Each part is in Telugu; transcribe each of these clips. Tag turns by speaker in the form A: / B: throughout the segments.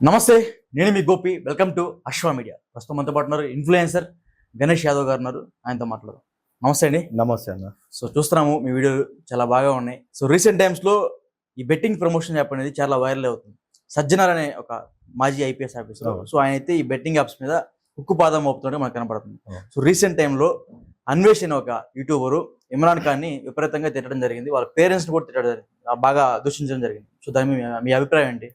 A: నమస్తే, నేను మీ Gopi. Welcome to Ashwa media. ప్రస్తుతం మనతో పాటు ఉన్నారు ఇన్ఫ్లుయెన్సర్ గణేష్ యాదవ్ గారు ఉన్నారు. ఆయనతో మాట్లాడదాం. నమస్తే అండి.
B: నమస్తే అన్న.
A: సో చూస్తున్నాము మీ వీడియోలు చాలా బాగా ఉన్నాయి. సో రీసెంట్ టైమ్స్లో ఈ బెట్టింగ్ ప్రమోషన్ యాప్ అనేది చాలా వైరల్ అవుతుంది. సజ్జనార్ అనే ఒక మాజీ ఐపీఎస్ ఆఫీసర్. సో ఆయన అయితే ఈ బెట్టింగ్ యాప్స్ మీద ఉక్కుపాదం మోపుతుంటే మనకు కనపడుతుంది. సో రీసెంట్ టైంలో అన్వేష్ అనే ఒక యూట్యూబరు ఇమ్రాన్ ఖాన్ని విపరీతంగా తిట్టడం జరిగింది. వాళ్ళ పేరెంట్స్ని కూడా తిట్టడం జరిగింది, బాగా దూషించడం జరిగింది. సో దాని మీ అభిప్రాయం ఏంటి?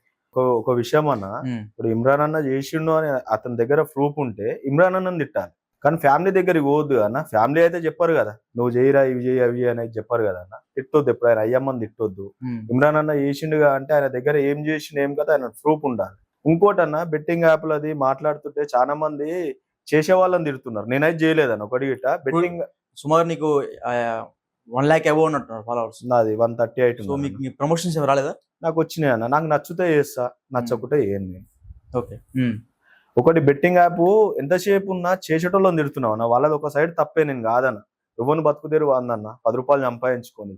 B: ఒక విషయం అన్న, ఇప్పుడు ఇమ్రాన్ అన్న చేసిండు అని అతని దగ్గర ప్రూఫ్ ఉంటే ఇమ్రాన్ అన్నని తిట్టాలి, కానీ ఫ్యామిలీ దగ్గరికి పోవద్దు అన్న. ఫ్యామిలీ అయితే చెప్పారు కదా, నువ్వు చేయరా ఇవి చేయి అవి అనేది చెప్పారు కదా అన్న. తిట్టొద్దు, ఎప్పుడు ఆయన అయ్యమ్మని తిట్టొద్దు. ఇమ్రాన్ అన్న చేసిండుగా అంటే ఆయన దగ్గర ఏం చేసిండు ఏం కదా ఆయన ప్రూఫ్ ఉండాలి. ఇంకోటి అన్న, బెట్టింగ్ యాప్లు అది మాట్లాడుతుంటే చాలా మంది చేసే వాళ్ళని తిడుతున్నారు. నేనైతే చేయలేదన్న ఒకటి గిట్ట బెట్టింగ్.
A: సుమారు నీకు 1 lakh అబౌవ్ ఉన్నట్టున్నారు ఫాలోవర్స్.
B: నాది 138.
A: సో మీకు ప్రమోషన్స్ ఏమి రాలేదా?
B: నాకు వచ్చినాయి అన్న, నాకు నచ్చితే చేస్తా, నచ్చకుంటే ఏం నేను.
A: ఓకే.
B: ఒకటి బెట్టింగ్ యాప్ ఎంతసేపు ఉన్నా చేసేటోళ్ళని తిడుతున్నావు అన్న, వాళ్ళది ఒక సైడ్ తప్పే, నేను కాదన్న. ఎవరిని బతుకుదేరు వాందన్న, 10 రూపాయలు సంపాదించుకొని.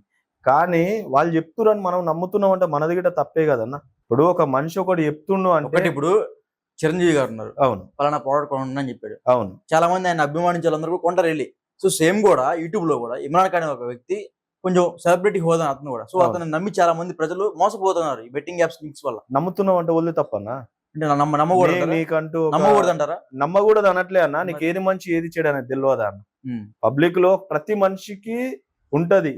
B: కానీ వాళ్ళు చెప్తురని మనం నమ్ముతున్నాం అంటే మనది గిట్ట తప్పే కదన్న. ఇప్పుడు ఒక మనిషి ఒకటి చెప్తుండు అంటే,
A: ఇప్పుడు చిరంజీవి గారు ఉన్నారు,
B: అవును
A: పలానా ప్రోడక్ట్ కొనండి అని చెప్పాడు, అవును, చాలా మంది ఆయన అభిమానించే వాళ్ళందరూ కూడా కొంటారు వెళ్ళి. సో సేమ్ కూడా యూట్యూబ్ లో కూడా ఇమ్రాన్ ఖాన్ ఒక వ్యక్తి కొంచెం సెలబ్రిటీ హోదా అతను కూడా. సో అతను నమ్మి చాలా మంది ప్రజలు మోసపోతున్నారు ఈ బెట్టింగ్ యాప్స్ లింక్స్ వల్ల.
B: నమ్ముతున్నావు అంటే వదిలే తప్పన్నా,
A: అంటే నమ్మకూడదు అంటారా?
B: నమ్మకూడదు అనట్లే అన్న. నీకు ఏది మంచి ఏది చెడు అనేది తెలియదా అన్న? పబ్లిక్ లో ప్రతి మనిషికి ఉంటది,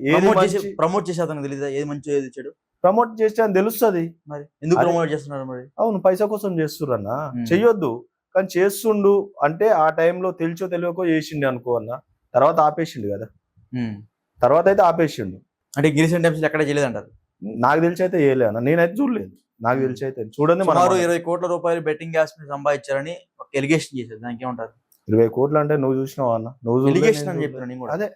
A: ప్రమోట్ చేసి అతనికి తెలియదా ఏది మంచి ఏది చెడు?
B: ప్రమోట్ చేస్తే అని తెలుస్తుంది.
A: మరి ఎందుకు ప్రమోట్ చేస్తున్నారు? మరి
B: అవును, పైసా కోసం చేస్తుర్రు అన్న, చెయ్యొద్దు. కానీ చేస్తుండు అంటే ఆ టైంలో తెలిసో తెలియకో చేసిండు అనుకో అన్న, తర్వాత ఆపేసిండు కదా. తర్వాత అయితే ఆపేసిండు.
A: అంటే రీసెంట్ టైమ్స్ ఎక్కడ చేయలేదు అంటారు?
B: నాకు తెలిసి అయితే చేయలేదు అన్న, నేనైతే చూడలేదు. నాకు తెలిసి అయితే చూడండి,
A: 20 కోట్ల రూపాయలు బెట్టింగ్ యాప్స్ మీద సంపాదించారని ఒక ఎలిగేషన్ చేశారు. దానికి ఏమంటారు?
B: 20 కోట్లు అంటే నువ్వు చూసినావు అన్న? నువ్వు
A: ఎలిగేషన్ అని చెప్పాను.
B: అదే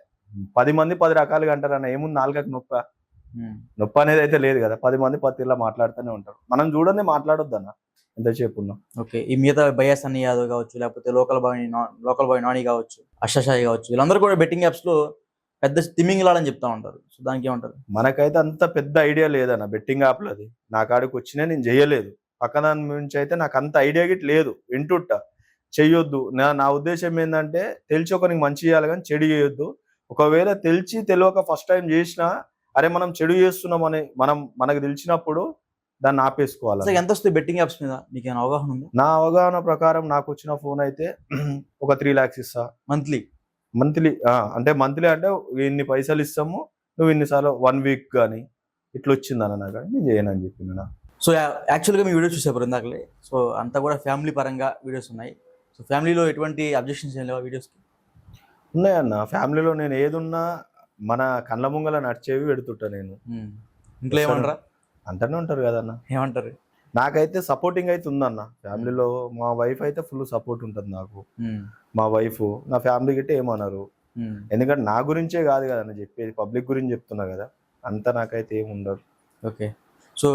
B: 10 మంది 10 రకాలుగా అంటారు అన్న. ఏముంది, నాలుగకి నొప్పి అనేది అయితే లేదు కదా. 10 మంది 10 ఇలా మాట్లాడుతూనే ఉంటారు. మనం చూడండి, మాట్లాడొద్దు అన్న ఎంతసేపు ఉన్నా.
A: ఓకే. ఈ మిగతా బయాస్ అన్ని యాదవ్ కావచ్చు, లేకపోతే లోకల్ బాయ్ నాని కావచ్చు, అషాషాయి కావచ్చు, వీళ్ళందరూ కూడా బెట్టింగ్ యాప్స్ లో పెద్ద తిమ్మింగ్లాడని చెప్తా ఉంటారు. సో దానికి ఏమంటారు? మనకైతే
B: అంత పెద్ద ఐడియా లేదన్న బెట్టింగ్ యాప్లో. అది నా కాడికి వచ్చినా నేను చేయలేదు. పక్కన నుంచి అయితే నాకు అంత ఐడియా గిట్ లేదు. వింటుట్టా, చెయ్యొద్దు. నా ఉద్దేశం ఏంటంటే, తెలిసి ఒకరికి మంచి చేయాలి కానీ చెడు చేయొద్దు. ఒకవేళ తెలియక ఫస్ట్ టైం చేసినా, అరే మనం చెడు చేస్తున్నామని మనకు తెలిసినప్పుడు దాన్ని ఆపేసుకోవాలి.
A: ఎంత వస్తుంది బెట్టింగ్ యాప్స్ మీద? మీకు ఏమైనా అవగాహన ఉంది?
B: నా అవగాహన ప్రకారం నాకు వచ్చిన ఫోన్ అయితే ఒక 3 lakhs ఇస్తా మంత్లీ. అంటే మంత్లీ అంటే ఇన్ని పైసలు ఇస్తాము, నువ్వు ఇన్నిసార్లు 1 week కానీ ఇట్లా వచ్చిందన్న. నాకు నేను చేయనని చెప్పిన.
A: సో యాక్చువల్గా మీ వీడియో చూసేప్పుడు ఇందాకలే, సో అంతా కూడా ఫ్యామిలీ పరంగా వీడియోస్ ఉన్నాయి. సో ఫ్యామిలీలో ఎటువంటి అబ్జెక్షన్స్ ఏం లేవా వీడియోస్కి?
B: ఉన్నాయన్న. ఫ్యామిలీలో నేను ఏదున్నా మన కళ్ళ ముంగల నడిచేవి పెడుతుంటా నేను.
A: ఇంట్లో ఏమంటారా?
B: అంటనే ఉంటారు కదన్న.
A: ఏమంటారు?
B: నాకైతే సపోర్టింగ్ అయితే ఉందన్న ఫ్యామిలీలో. మా వైఫ్ అయితే ఫుల్ సపోర్ట్ ఉంటుంది నాకు. మా వైఫ్, నా ఫ్యామిలీ గిట్ట ఏమన్నారు. ఎందుకంటే నా గురించే కాదు కదన్న చెప్పేది, పబ్లిక్ గురించి చెప్తున్నా కదా. అంతా నాకైతే ఏమి ఉండదు.
A: ఓకే. సో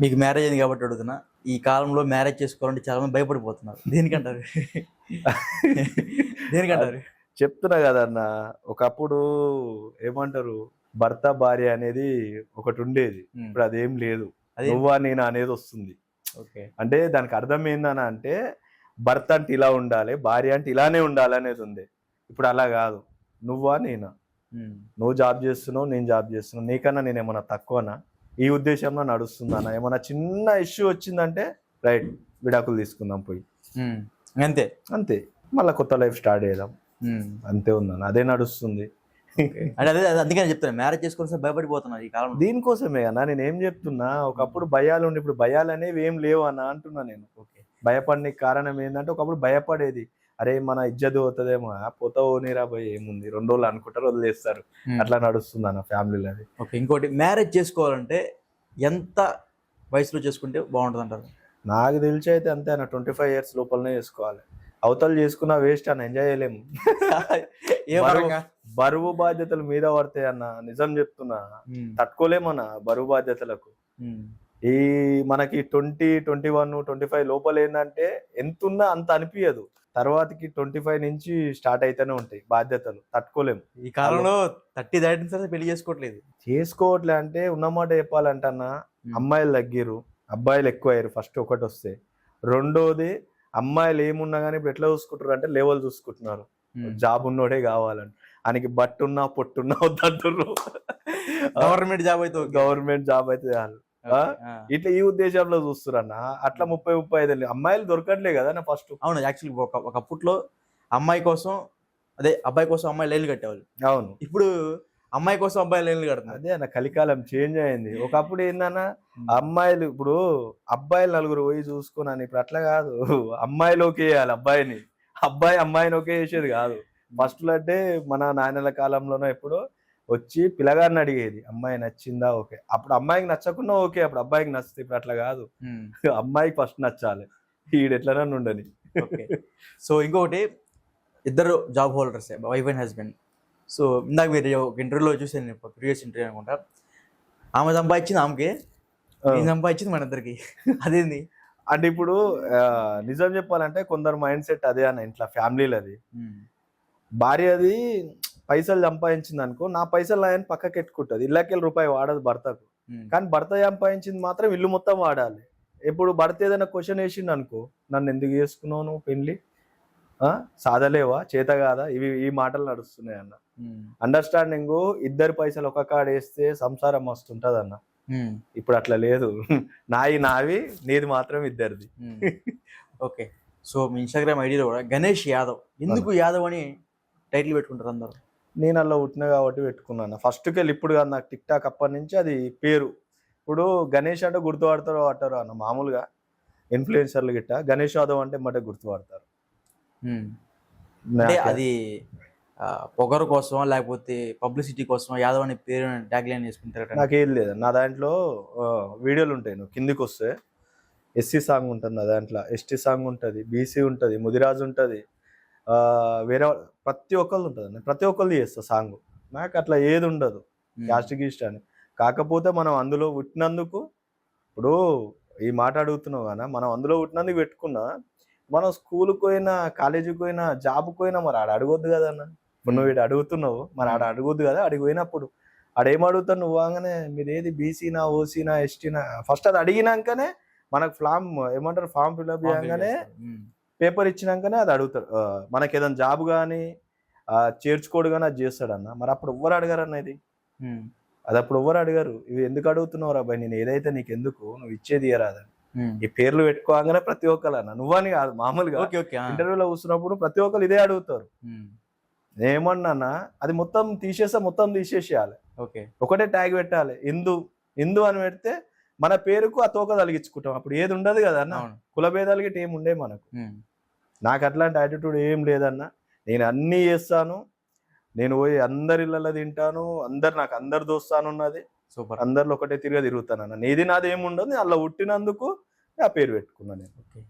A: మీకు మ్యారేజ్ అయింది కాబట్టి అడుగుతున్నా, ఈ కాలంలో మ్యారేజ్ చేసుకోవాలంటే చాలా మంది భయపడిపోతున్నారు. దేనికంటారు? దేనికంటారు?
B: చెప్తున్నా కదన్న, ఒకప్పుడు ఏమంటారు, భర్త భార్య అనేది ఒకటి ఉండేది. ఇప్పుడు అదేం లేదు, నువ్వా నేను అనేది వస్తుంది. అంటే దానికి అర్థం ఏందని అంటే, భర్త అంటే ఇలా ఉండాలి, భార్య అంటే ఇలానే ఉండాలి అనేది ఉంది. ఇప్పుడు అలా కాదు, నువ్వా నేనా, నువ్వు జాబ్ చేస్తున్నావు నేను జాబ్ చేస్తున్నావు, నీకన్నా నేను ఏమన్నా తక్కువనా, ఈ ఉద్దేశంలో నడుస్తుందన్నా. ఏమన్నా చిన్న ఇష్యూ వచ్చిందంటే రైట్, విడాకులు తీసుకుందాం పోయి,
A: అంతే
B: అంతే, మళ్ళీ కొత్త లైఫ్ స్టార్ట్ చేద్దాం, అంతే ఉందన్న. అదే నడుస్తుంది.
A: అంటే అదే అందుకని చెప్తాను, మ్యారేజ్ చేసుకోవాల్సిన భయపడిపోతున్నారు ఈ కాలంలో.
B: దీనికోసమే అన్న నేను ఏం చెప్తున్నా, ఒకప్పుడు భయాలు ఉండి ఇప్పుడు భయాలు అనేవి ఏం లేవు అన్న అంటున్నా నేను. భయపడే కారణం ఏంటంటే, ఒకప్పుడు భయపడేది, అరే మన ఇజ్జత్ పోతుందేమో, పోతావో నీరా భయ ఏముంది, 2 రోజులు అనుకుంటారు వదిలేస్తారు, అట్లా నడుస్తుంది అన్న ఫ్యామిలీలో అది.
A: ఓకే. ఇంకోటి, మ్యారేజ్ చేసుకోవాలంటే ఎంత వయసులో చేసుకుంటే బాగుంటుంది అంటారు?
B: నాకు తెలిసి అయితే అంతే అన్న, 25 years లోపలనే చేసుకోవాలి. అవతలు చేసుకున్నా వేస్ట్ అన్న, ఎంజాయ్ చేయలేము. బరువు బాధ్యతలు మీద పడతాయి అన్న, నిజం చెప్తున్నా. తట్టుకోలేమన్న బరువు బాధ్యతలకు. ఈ మనకి 20, 21, 25 లోపల ఏంటంటే ఎంతున్నా అంత అనిపించదు. తర్వాతకి 25 నుంచి స్టార్ట్ అయితేనే ఉంటాయి బాధ్యతలు, తట్టుకోలేము.
A: ఈ కాలంలో 30 దాటిన తర్వాత పెళ్లి
B: చేసుకోవట్లే అంటే ఉన్నమాట చెప్పాలంటే అన్న, అమ్మాయిలు తగ్గిరు, అబ్బాయిలు ఎక్కువ అయ్యారు. ఫస్ట్ ఒకటి వస్తే రెండోది అమ్మాయిలు ఏమున్నా కానీ ఇప్పుడు ఎట్లా చూసుకుంటారు అంటే లెవెల్ చూసుకుంటున్నారు. జాబ్ ఉన్నోడే కావాలని, ఆయనకి బట్టున్నా పొట్టున్నా వద్దంటున్నారు.
A: గవర్నమెంట్ జాబ్ అయితే
B: గవర్నమెంట్ జాబ్ అయితే చాలు. ఇట్లా ఈ ఉద్దేశంలో చూస్తున్నా. అట్లా 30-35 అమ్మాయిలు దొరకట్లే కదా నా ఫస్ట్.
A: అవును, యాక్చువల్లీ ఒకప్పట్లో అమ్మాయి కోసం అదే అబ్బాయి కోసం అమ్మాయి లైన్లు కట్టేవాళ్ళు.
B: అవును,
A: ఇప్పుడు అమ్మాయి కోసం అబ్బాయి లైన్లు కడుతున్నారు.
B: అదే అన్న కలికాలం చేంజ్ అయింది. ఒకప్పుడు ఏందన్నా అమ్మాయిలు, ఇప్పుడు అబ్బాయిలు నలుగురు పోయి చూసుకున్నాను, ఇప్పుడు అట్లా కాదు. అమ్మాయిలు ఓకే చేయాలి అబ్బాయిని, అబ్బాయి అమ్మాయిని ఓకే చేసేది కాదు. ఫస్ట్ అంటే మన నాయనల కాలంలోనో ఎప్పుడో వచ్చి పిల్లగారిని అడిగేది, అమ్మాయి నచ్చిందా ఓకే. అప్పుడు అమ్మాయికి నచ్చకుండా ఓకే, అప్పుడు అబ్బాయికి నచ్చితే. ఇప్పుడు అట్లా కాదు, అమ్మాయికి ఫస్ట్ నచ్చాలి, ఈడెట్లనన్నా ఉండని.
A: సో ఇంకొకటి, ఇద్దరు job holders, wife and husband. So ఇందాక మీరు ఒక ఇంటర్వ్యూలో చూసాను, ప్రీవియస్ ఇంటర్వ్యూ అనుకుంటా, ఆమె సంపాదించింది ఆమెకి, నేను సంపాదించింది మన ఇద్దరికి. అదేంది
B: అంటే ఇప్పుడు నిజం చెప్పాలంటే కొందరు మైండ్ సెట్ అదే అన్న, ఇంట్లో ఫ్యామిలీలు అది. భార్య అది పైసలు సంపాదించింది అనుకో, నా పైసలు ఆయన పక్కకి ఎట్టుకుంటుంది, ఇళ్ళకెళ్ళి రూపాయి వాడదు భర్తకు. కానీ భర్త సంపాదించింది మాత్రం ఇల్లు మొత్తం వాడాలి. ఇప్పుడు భర్త ఏదైనా క్వశ్చన్ వేసిండు అనుకో, నన్ను ఎందుకు చేసుకున్నావు నువ్వు పెళ్లి, సాధలేవా, చేత కాదా, ఈ మాటలు నడుస్తున్నాయి అన్న. అండర్స్టాండింగ్, ఇద్దరు పైసలు ఒక కాడ వేస్తే సంసారం మస్తుంటది అన్న. ఇప్పుడు అట్లా లేదు, నావి నీది మాత్రం ఇద్దరిది.
A: ఓకే. సో మీ ఇన్స్టాగ్రామ్ ఐడిలో కూడా గణేష్ యాదవ్, ఎందుకు యాదవ్ అని టైటిల్ పెట్టుకుంటారు అందరు?
B: నేను అలా పుట్టినా కాబట్టి పెట్టుకున్నాను ఫస్ట్కి వెళ్ళి. ఇప్పుడు కాదు, నాకు టిక్ టాక్ అప్పటి నుంచి అది పేరు. ఇప్పుడు గణేష్ అంటే గుర్తుపడతారో పట్టారో అన్న, మామూలుగా ఇన్ఫ్లుయెన్సర్లు గిట్ట గణేష్ యాదవ్ అంటే మటే గుర్తుపడతారు.
A: అంటే అది పొగరు కోసం లేకపోతే పబ్లిసిటీ కోసం యాదవ్ అనే పేరు ట్యాగ్ లైన్ చేసుకుంటారు?
B: నాకేం లేదు, నా దాంట్లో వీడియోలు ఉంటాయి, నువ్వు కిందికి వస్తే ఎస్సీ సాంగ్ ఉంటుంది, నా దాంట్లో ఎస్టీ సాంగ్ ఉంటుంది, బీసీ ఉంటుంది, ముదిరాజు ఉంటుంది, వేరే ప్రతి ఒక్కళ్ళు ఉంటుంది. ప్రతి ఒక్కళ్ళు చేస్తా సాంగ్, నాకు అట్లా ఏది ఉండదు క్యాస్ట్ గీస్ట్ అని. కాకపోతే మనం అందులో పుట్టినందుకు, ఇప్పుడు ఈ మాట అడుగుతున్నావు కానీ మనం అందులో పుట్టినందుకు పెట్టుకున్నా, మనం స్కూల్కి పోయినా కాలేజీకి పోయినా జాబ్కి పోయినా మరి ఆడ అడగొద్దు కదా అన్న. ఇప్పుడు నువ్వు ఇక్కడ అడుగుతున్నావు, మరి ఆడ అడగొద్దు కదా. అడిగి పోయినప్పుడు ఆడేం అడుగుతావు, నువ్వు వాగానే మీరు ఏది బీసీనా ఓసీనా ఎస్టీనా, ఫస్ట్ అది అడిగినాకనే మనకు ఏమంటారు ఫామ్ ఫిల్అప్ చేయగానే పేపర్ ఇచ్చినాకనే అది అడుగుతాడు. మనకి ఏదైనా జాబ్ కానీ చేర్చుకోడు కానీ అది చేస్తాడన్న. మరి అప్పుడు ఎవ్వరు అడగారు అన్న ఇది, అది అప్పుడు ఎవ్వరు అడిగారు. ఇవి ఎందుకు అడుగుతున్నావు అబ్బాయి, నేను ఏదైతే నీకు ఎందుకు, నువ్వు ఇచ్చేది ఇయరాదని. ఈ పేర్లు పెట్టుకోగానే ప్రతి ఒక్కరు అన్న, నువ్వని కాదు మామూలుగా ఇంటర్వ్యూలో కూర్చున్నప్పుడు ప్రతి ఒక్కరు ఇదే అడుగుతారు. ఏమన్నా అది మొత్తం తీసేసేయాలి, ఒకటే ట్యాగ్ పెట్టాలి, హిందూ అని పెడితే మన పేరుకు ఆ తోక తలిగించుకుంటాం. అప్పుడు ఏది ఉండదు కదా అన్న, కుల భేదాలకి ఏం ఉండే మనకు. నాకు అట్లాంటి యాటిట్యూడ్ ఏం లేదన్న, నేను అన్నీ చేస్తాను, నేను పోయి అందరి ఇళ్ళలో తింటాను, నాకు అందరు దోస్తాను ఉన్నది, అందరిలో ఒకటే తిరిగా తిరుగుతాను అన్న. నీది నాది ఏముండదు, అలా పుట్టినందుకు ఆ పేరు పెట్టుకున్నాను నేను.